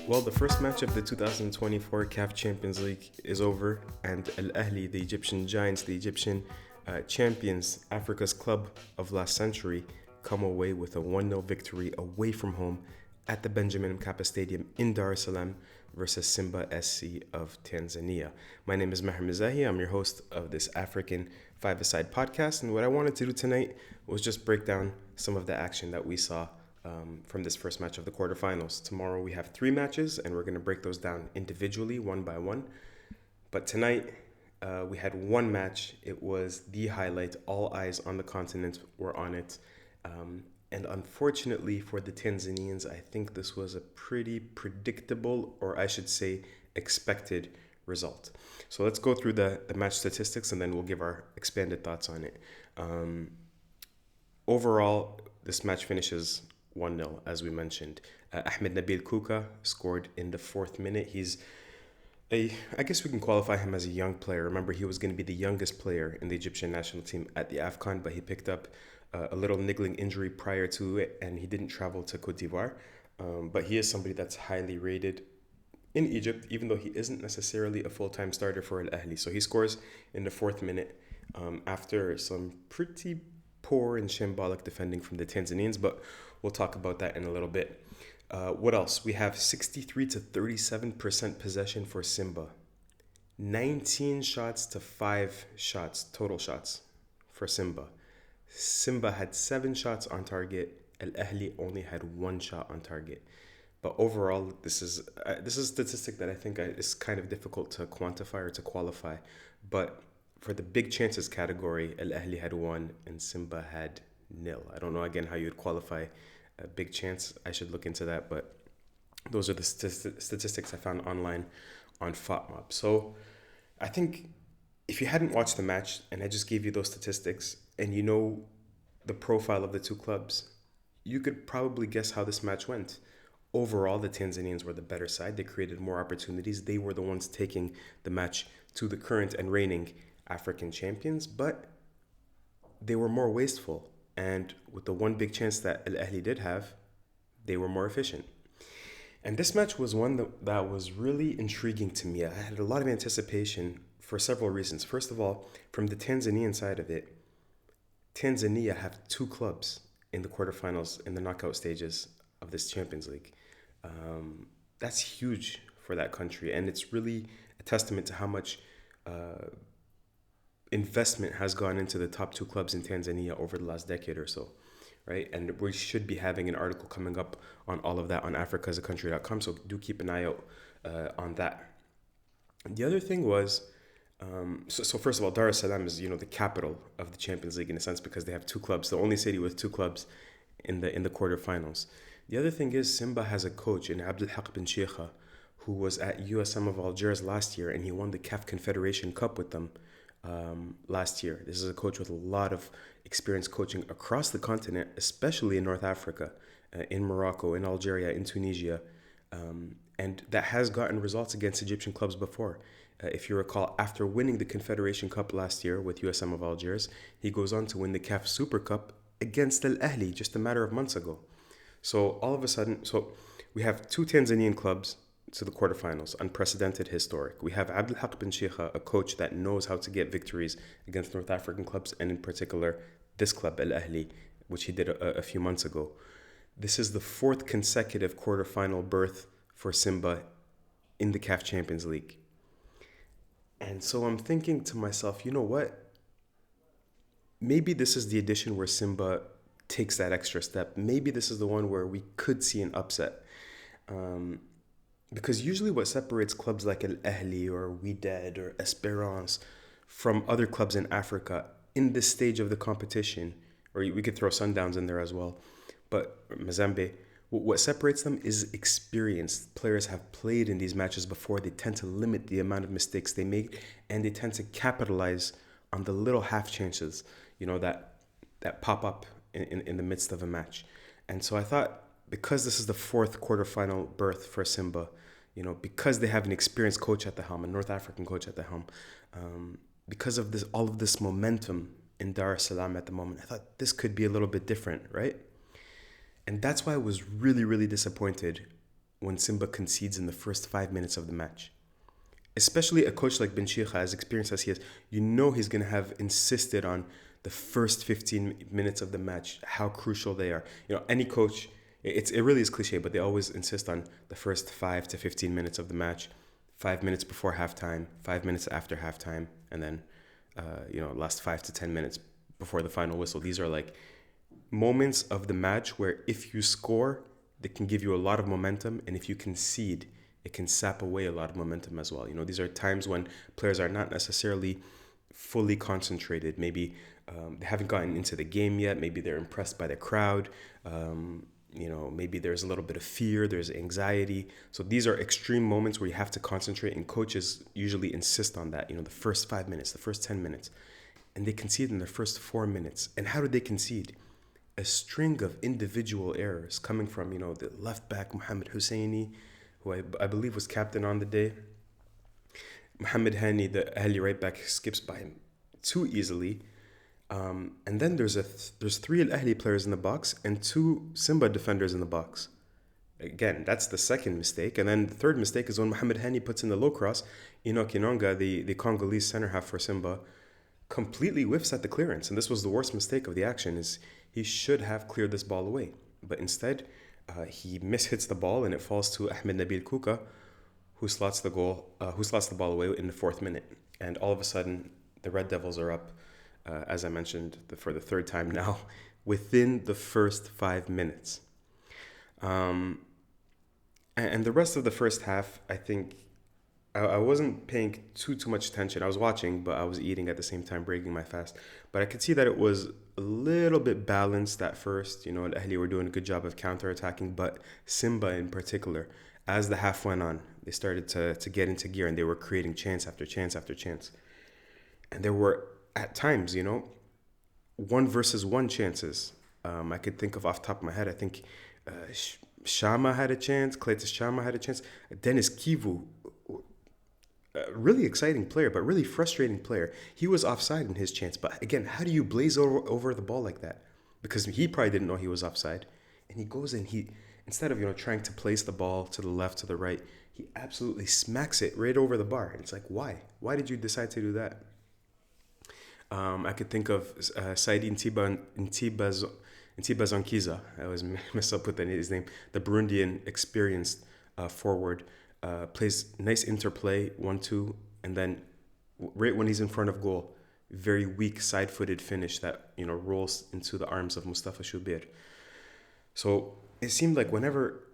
Well, the first match of the 2024 CAF Champions League is over, and Al Ahly, the Egyptian Giants, the Egyptian champions, Africa's club of last century, come away with a 1-0 victory away from home at the Benjamin Mkapa Stadium in Dar es Salaam versus Simba SC of Tanzania. My name is Maher Mizahi. I'm your host of this African Five-A-Side podcast, and what I wanted to do tonight was just break down some of the action that we saw from this first match of the quarterfinals. Tomorrow we have 3 matches, and we're going to break those down individually, one by one. But tonight we had one match. It was the highlight. All eyes on the continent were on it. And unfortunately for the Tanzanians, I think this was a pretty predictable, or I should say expected result. So let's go through the match statistics, and then we'll give our expanded thoughts on it. Overall, this match finishes 1-0, as we mentioned. Ahmed Nabil Koka scored in the 4th minute. I guess we can qualify him as a young player. Remember, he was going to be the youngest player in the Egyptian national team at the AFCON, but he picked up a little niggling injury prior to it, and he didn't travel to Cote d'Ivoire. But he is somebody that's highly rated in Egypt, even though he isn't necessarily a full-time starter for Al Ahly. So he scores in the 4th minute after some pretty poor and shambolic defending from the Tanzanians, but we'll talk about that in a little bit. What else? We have 63 to 37% possession for Simba. 19 shots to 5 shots, total shots for Simba. Simba had 7 shots on target. Al Ahly only had 1 shot on target. But overall, this is a statistic that I think is kind of difficult to quantify or to qualify. But for the big chances category, Al Ahly had 1 and Simba had 0. I don't know again how you would qualify a big chance. I should look into that, but those are the statistics I found online on FOTMob. So I think if you hadn't watched the match and I just gave you those statistics and you know the profile of the two clubs, you could probably guess how this match went. Overall, the Tanzanians were the better side. They created more opportunities. They were the ones taking the match to the current and reigning African champions, but they were more wasteful. And with the one big chance that Al Ahly did have, they were more efficient. And this match was one that was really intriguing to me. I had a lot of anticipation for several reasons. First of all, from the Tanzanian side of it, Tanzania have 2 clubs in the quarterfinals, in the knockout stages of this Champions League. That's huge for that country, and it's really a testament to how much investment has gone into the top 2 clubs in Tanzania over the last decade or so, right? And we should be having an article coming up on all of that on africasacountry.com, so do keep an eye out on that. The other thing was, so first of all, Dar El Salam is, the capital of the Champions League in a sense, because they have 2 clubs, the only city with 2 clubs in the quarterfinals. The other thing is Simba has a coach in Abdul Haq bin Sheikha, who was at USM of Algiers last year, and he won the CAF Confederation Cup with them last year. This is a coach with a lot of experience coaching across the continent, especially in North Africa, in Morocco, in Algeria, in Tunisia, and that has gotten results against Egyptian clubs before. If you recall, after winning the Confederation Cup last year with USM of Algiers, he goes on to win the CAF Super Cup against Al Ahly just a matter of months ago. So all of a sudden, we have 2 Tanzanian clubs to the quarterfinals, unprecedented, historic. We have Abdul Haq bin Sheikha, a coach that knows how to get victories against North African clubs, and in particular, this club, Al Ahly, which he did a few months ago. This is the 4th consecutive quarterfinal berth for Simba in the CAF Champions League. And so I'm thinking to myself, you know what? Maybe this is the edition where Simba takes that extra step. Maybe this is the one where we could see an upset. Because usually what separates clubs like Al Ahly or Wydad or Esperance from other clubs in Africa in this stage of the competition, or we could throw Sundowns in there as well, but Mazembe, what separates them is experience. Players have played in these matches before. They tend to limit the amount of mistakes they make, and they tend to capitalize on the little half chances, that pop up in the midst of a match. And so I thought, because this is the 4th quarterfinal berth for Simba, because they have an experienced coach at the helm, a North African coach at the helm, because of all of this momentum in Dar Es Salam at the moment. I thought this could be a little bit different, right? And that's why I was really, really disappointed when Simba concedes in the first 5 minutes of the match. Especially a coach like Ben Sheikha, as experienced as he is, you know he's going to have insisted on the first 15 minutes of the match, how crucial they are. You know, any coach, it really is cliche, but they always insist on the first 5 to 15 minutes of the match, 5 minutes before halftime, 5 minutes after halftime, and then, last 5 to 10 minutes before the final whistle. These are like moments of the match where if you score, they can give you a lot of momentum, and if you concede, it can sap away a lot of momentum as well. You know, these are times when players are not necessarily fully concentrated. Maybe they haven't gotten into the game yet. Maybe they're impressed by the crowd. Maybe there's a little bit of fear. There's anxiety. So these are extreme moments where you have to concentrate, and coaches usually insist on that. You know, the first 5 minutes, the first 10 minutes, and they concede in their first 4 minutes. And how did they concede? A string of individual errors coming from, the left back, Mohamed Husseini, who I believe was captain on the day. Mohamed Hani, the Ahly right back, skips by him too easily. And then there's 3 Al-Ahli players in the box and 2 Simba defenders in the box. Again, that's the second mistake. And then the third mistake is when Mohamed Hani puts in the low cross. Enoch Inonga, the Congolese center half for Simba, completely whiffs at the clearance. And this was the worst mistake of the action, is he should have cleared this ball away. But instead, he mishits the ball and it falls to Ahmed Nabil Koka, who slots the ball away in the 4th minute. And all of a sudden, the Red Devils are up, as I mentioned, for the 3rd time now, within the first 5 minutes. And the rest of the first half, I think, I wasn't paying too much attention. I was watching, but I was eating at the same time, breaking my fast. But I could see that it was a little bit balanced at first. Al-Ahli were doing a good job of counter-attacking, but Simba in particular, as the half went on, they started to get into gear, and they were creating chance after chance after chance. And there were, at times, 1-versus-1 chances. I could think of off the top of my head, I think Shama had a chance, Cletus Shama had a chance, Dennis Kivu, a really exciting player, but really frustrating player. He was offside in his chance. But again, how do you blaze over the ball like that? Because he probably didn't know he was offside. And he goes in, instead of, trying to place the ball to the left, to the right, he absolutely smacks it right over the bar. And it's like, why? Why did you decide to do that? I could think of Saidi Ntibazonkiza. I always mess up with his name. The Burundian experienced forward. Plays nice interplay, 1-2, and then right when he's in front of goal, very weak side-footed finish that rolls into the arms of Mustafa Shubir. So it seemed like whenever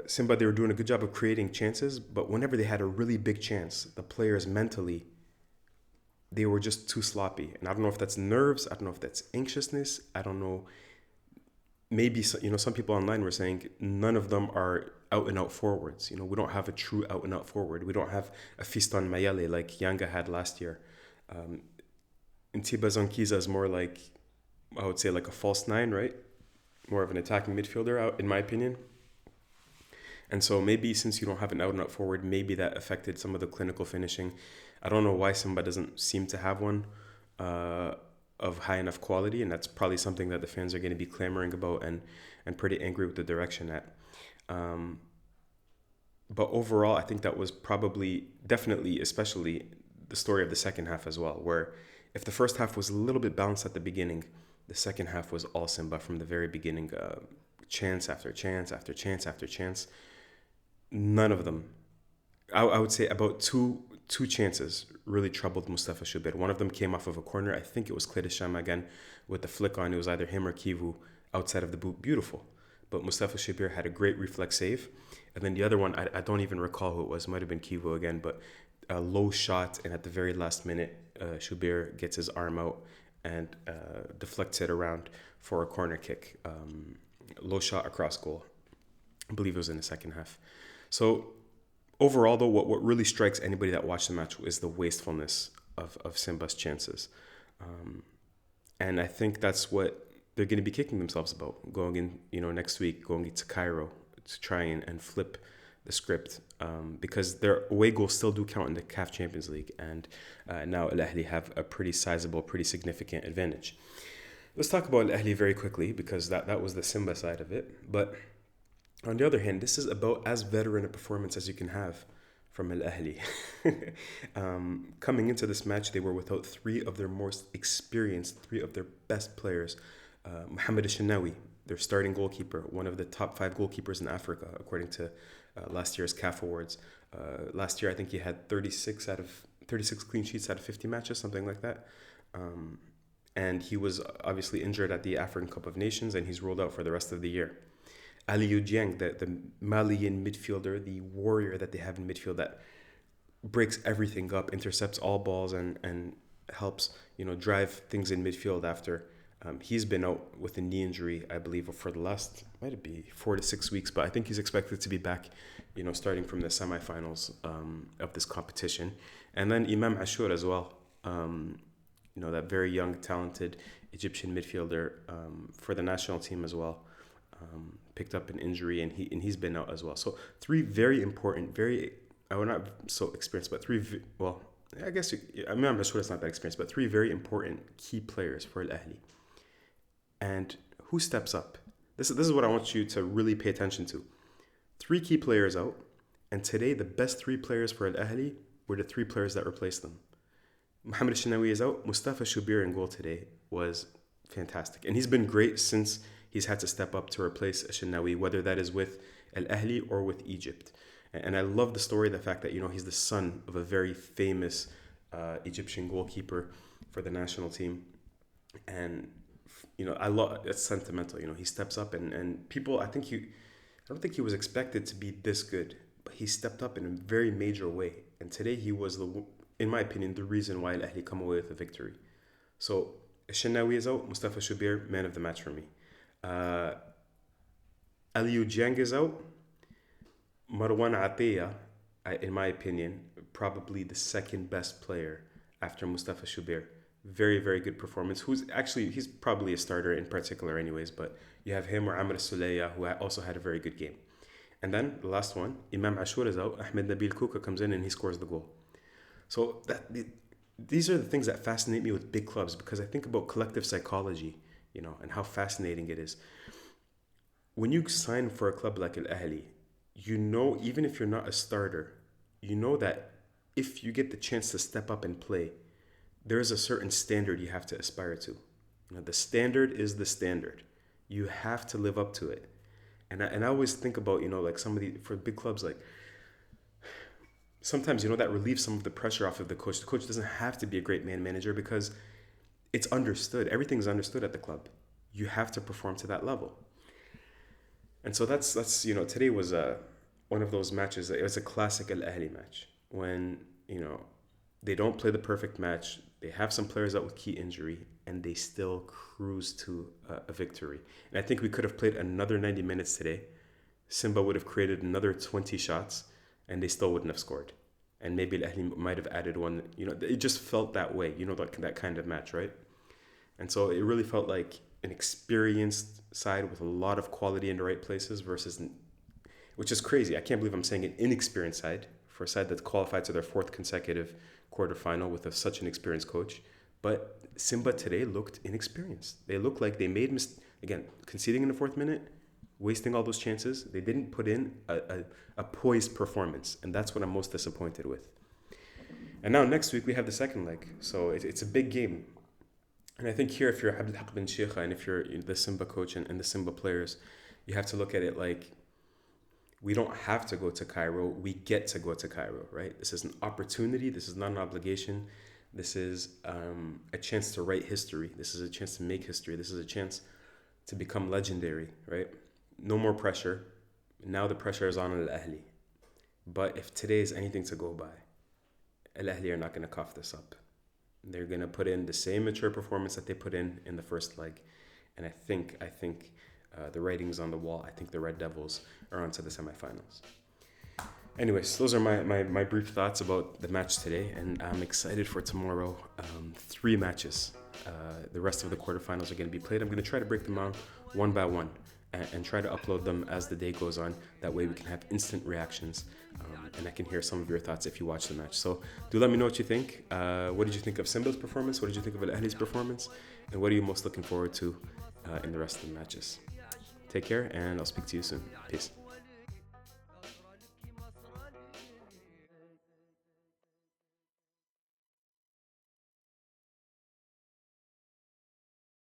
Simba, they were doing a good job of creating chances, but whenever they had a really big chance, the players mentally, they were just too sloppy. And I don't know if that's nerves, I don't know if that's anxiousness, I don't know. Maybe some people online were saying none of them are out and out forwards. We don't have a true out and out forward. We don't have a Fiston Mayele like Yanga had last year. Ntibazonkiza is more like, I would say, like a false 9, right? More of an attacking midfielder, in my opinion. And so maybe since you don't have an out and out forward, maybe that affected some of the clinical finishing. I don't know why Simba doesn't seem to have one of high enough quality, and that's probably something that the fans are going to be clamoring about and pretty angry with the direction at. But overall, I think that was especially the story of the second half as well, where if the first half was a little bit balanced at the beginning, the second half was all Simba from the very beginning. Chance after chance after chance after chance. None of them. I would say about two chances really troubled Mustafa Shubir. One of them came off of a corner. I think it was Cletus Shama again with the flick on. It was either him or Kivu outside of the boot. Beautiful. But Mustafa Shubir had a great reflex save. And then the other one, I don't even recall who it was. It might have been Kivu again, but a low shot. And at the very last minute, Shubir gets his arm out and deflects it around for a corner kick. Low shot across goal. I believe it was in the second half. So overall, though, what really strikes anybody that watched the match is the wastefulness of Simba's chances. And I think that's what they're going to be kicking themselves about going in, next week, going into Cairo to try and flip the script, because their away goals still do count in the CAF Champions League, and now Al Ahly have a pretty sizable, pretty significant advantage. Let's talk about Al Ahly very quickly, because that was the Simba side of it. But on the other hand, this is about as veteran a performance as you can have from Al Ahly. Coming into this match, they were without three of their most experienced, three of their best players. Mohamed Shinawi, their starting goalkeeper, one of the top 5 goalkeepers in Africa, according to last year's CAF Awards. Last year, I think he had 36 clean sheets out of 50 matches, something like that. And he was obviously injured at the African Cup of Nations, and he's ruled out for the rest of the year. Aliou Dieng, the Malian midfielder, the warrior that they have in midfield that breaks everything up, intercepts all balls, and helps drive things in midfield after. He's been out with a knee injury, I believe, for the last, might it be 4 to 6 weeks, but I think he's expected to be back, starting from the semifinals of this competition. And then Imam Ashour as well, that very young, talented Egyptian midfielder for the national team as well, picked up an injury, and he's been out as well. So 3 very important, I'm not so experienced, but I'm sure it's not that experienced, but 3 very important key players for Al Ahly. And who steps up? This is what I want you to really pay attention to. 3 key players out, and today the best 3 players for Al Ahly were the 3 players that replaced them. Mohamed Shinawi is out. Mustafa Shubir in goal today was fantastic, and he's been great since he's had to step up to replace Shinawi, whether that is with Al Ahly or with Egypt. And I love the story, the fact that he's the son of a very famous Egyptian goalkeeper for the national team, and I love it's sentimental. He steps up, and people, I don't think he was expected to be this good, but he stepped up in a very major way, and today he was in my opinion, the reason why Al Ahly come away with a victory. So Shinawi is out. Mustafa Shubir, man of the match for me. Aliou Dieng is out. Marwan Atiyah, in my opinion, probably the second best player after Mustafa Shubir. Very, very good performance. He's probably a starter in particular anyways, but you have him or Amr Suleya, who also had a very good game. And then the last one, Imam Ashour is out. Ahmed Nabil Koka comes in and he scores the goal. So these are the things that fascinate me with big clubs, because I think about collective psychology, and how fascinating it is. When you sign for a club like Al Ahly, even if you're not a starter, that if you get the chance to step up and play, there is a certain standard you have to aspire to. The standard is the standard. You have to live up to it. And I always think about, like for big clubs, like sometimes, that relieves some of the pressure off of the coach. The coach doesn't have to be a great manager, because it's understood. Everything's understood at the club. You have to perform to that level. And so that's today was one of those matches. It was a classic Al Ahly match when, they don't play the perfect match. They have some players out with key injury, and they still cruise to a victory. And I think we could have played another 90 minutes today. Simba would have created another 20 shots, and they still wouldn't have scored. And maybe Al Ahly might have added one. It just felt that way, that kind of match, right? And so it really felt like an experienced side with a lot of quality in the right places versus, which is crazy. I can't believe I'm saying an inexperienced side for a side that's qualified to their 4th consecutive quarterfinal with such an experienced coach. But Simba today looked inexperienced. They looked like they made again, conceding in the 4th minute, wasting all those chances. They didn't put in a poised performance, and that's what I'm most disappointed with. And now next week we have the second leg, so it's a big game. And I think here, if you're Abdel Haq bin Sheikha and if you're the Simba coach and the Simba players, you have to look at it like, we don't have to go to Cairo. We get to go to Cairo, right? This is an opportunity. This is not an obligation. This is a chance to write history. This is a chance to make history. This is a chance to become legendary, right? No more pressure. Now the pressure is on Al Ahly. But if today is anything to go by, Al Ahly are not going to cough this up. They're going to put in the same mature performance that they put in the first leg. And I think the writing's on the wall. I think the Red Devils are on to the semifinals. Anyways, those are my brief thoughts about the match today. And I'm excited for tomorrow. 3 matches. The rest of the quarterfinals are going to be played. I'm going to try to break them down one by one. and try to upload them as the day goes on. That way we can have instant reactions, and I can hear some of your thoughts if you watch the match. So do let me know what you think. What did you think of Simba's performance? What did you think of Al Ahly's performance? And what are you most looking forward to in the rest of the matches? Take care, and I'll speak to you soon. Peace.